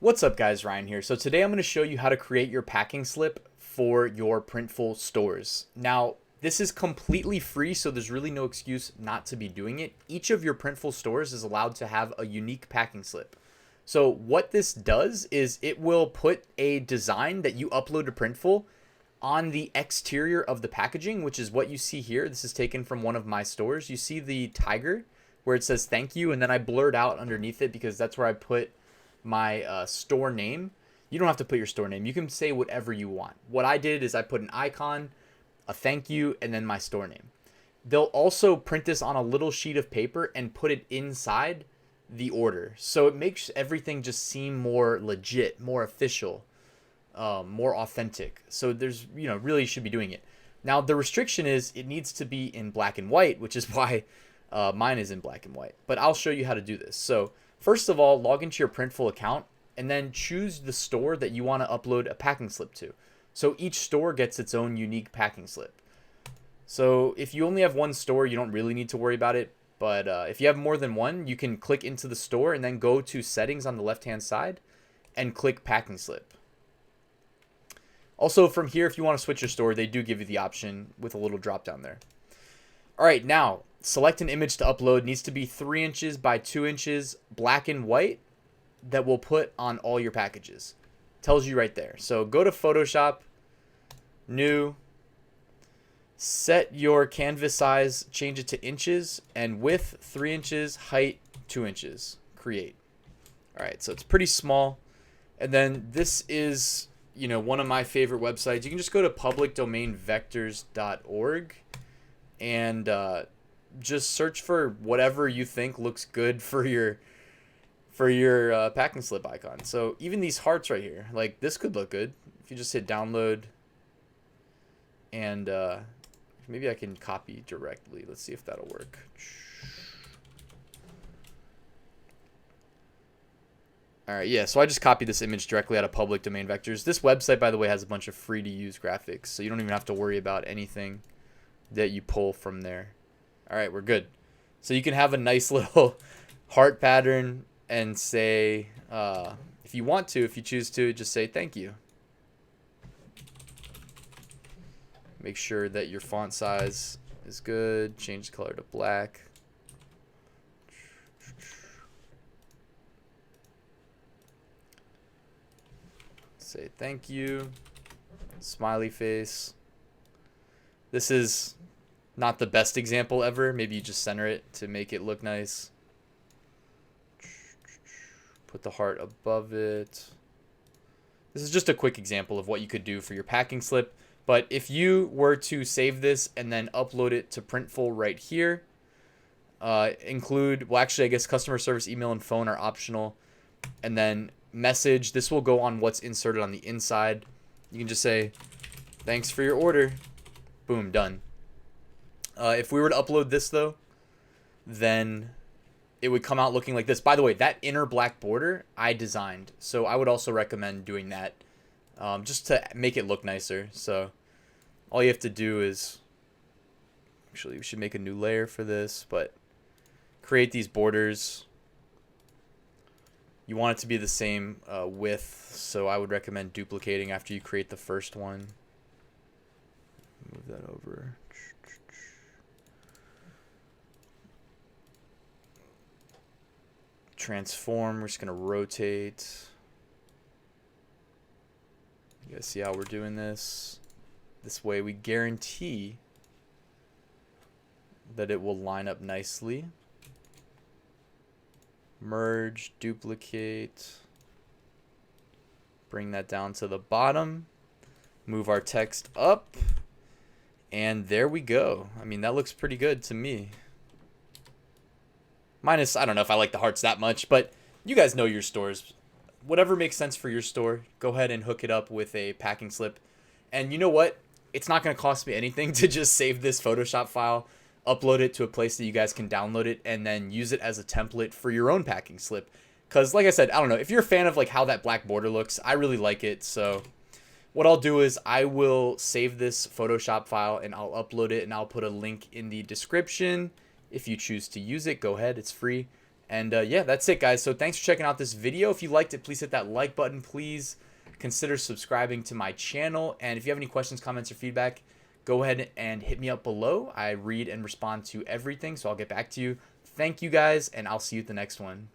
What's up guys, Ryan here. So today I'm going to show you how to create your packing slip for your Printful stores. Now, this is completely free, so there's really no excuse not to be doing it. Each of your Printful stores is allowed to have a unique packing slip. So what this does is it will put a design that you upload to Printful on the exterior of the packaging, which is what you see here. This is taken from one of my stores. You see the tiger where it says thank you, and then I blurred out underneath it because that's where I put my store name. You don't have to put your store name. You can say whatever you want. What I did is I put an icon, a thank you, and then my store name. They'll also print this on a little sheet of paper and put it inside the order. So it makes everything just seem more legit, more official, more authentic. So there's, really should be doing it. Now, the restriction is it needs to be in black and white, which is why mine is in black and white. But I'll show you how to do this. So first of all, log into your Printful account and then choose the store that you want to upload a packing slip to. So each store gets its own unique packing slip. So if you only have one store, you don't really need to worry about it. But if you have more than one, you can click into the store and then go to settings on the left-hand side and click packing slip. Also from here, if you want to switch your store, they do give you the option with a little drop down there. All right, now select an image to upload. It needs to be 3 inches by 2 inches, black and white, that we'll put on all your packages. Tells you right there. So go to Photoshop, new, set your canvas size, change it to inches, and width 3 inches, height 2 inches. Create. All right, so it's pretty small. And then this is, one of my favorite websites. You can just go to publicdomainvectors.org and just search for whatever you think looks good for your packing slip icon. So even these hearts right here, like this could look good if you just hit download, and maybe I can copy directly. Let's see if that'll work. All right, yeah, so I just copied this image directly out of public domain vectors. This website, by the way, has a bunch of free to use graphics, so you don't even have to worry about anything that you pull from there. All right, we're good. So you can have a nice little heart pattern and say, if you want to, if you choose to, just say thank you. Make sure that your font size is good. Change the color to black. Say thank you. Smiley face. This is not the best example ever. Maybe you just center it to make it look nice. Put the heart above it. This is just a quick example of what you could do for your packing slip. But if you were to save this and then upload it to Printful right here, well, actually, I guess customer service, email, and phone are optional. And then message, this will go on what's inserted on the inside. You can just say, thanks for your order. Boom, done. If we were to upload this, though, then it would come out looking like this. By the way, that inner black border I designed, so I would also recommend doing that just to make it look nicer. So all you have to do is, actually, we should make a new layer for this, but create these borders. You want it to be the same width, so I would recommend duplicating after you create the first one. Move that over. Transform, we're just going to rotate. You guys see how we're doing this? This way we guarantee that it will line up nicely. Merge, duplicate, bring that down to the bottom, move our text up, and there we go. I mean, that looks pretty good to me. Minus, I don't know if I like the hearts that much, but you guys know your stores. Whatever makes sense for your store, go ahead and hook it up with a packing slip. And you know what? It's not going to cost me anything to just save this Photoshop file, upload it to a place that you guys can download it, and then use it as a template for your own packing slip. Because like I said, I don't know, if you're a fan of like how that black border looks, I really like it. So what I'll do is I will save this Photoshop file and I'll upload it, and I'll put a link in the description. If you choose to use it, go ahead, it's free. And yeah, that's it, guys. So thanks for checking out this video. If you liked it, please hit that like button. Please consider subscribing to my channel. And if you have any questions, comments, or feedback, go ahead and hit me up below. I read and respond to everything, so I'll get back to you. Thank you, guys, and I'll see you at the next one.